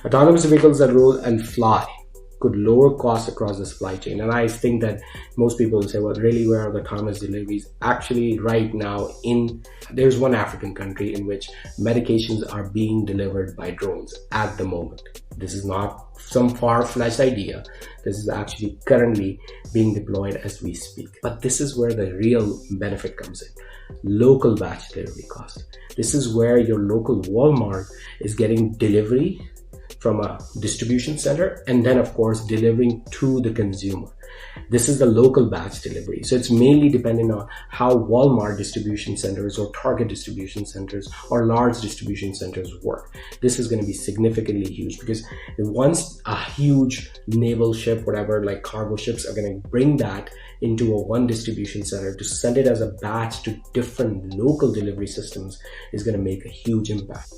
Autonomous vehicles that roll and fly could lower costs across the supply chain. And I think that most people will say, well, really, where are the autonomous deliveries? Actually, right now, there's one African country in which medications are being delivered by drones at the moment. This is not some far-fetched idea. This is actually currently being deployed as we speak. But this is where the real benefit comes in. Local batch delivery cost. This is where your local Walmart is getting delivery from a distribution center and then of course delivering to the consumer. This is the local batch delivery. So it's mainly depending on how Walmart distribution centers or Target distribution centers or large distribution centers work. This is going to be significantly huge because once a huge naval ship, whatever, like cargo ships are going to bring that into a one distribution center to send it as a batch to different local delivery systems is going to make a huge impact.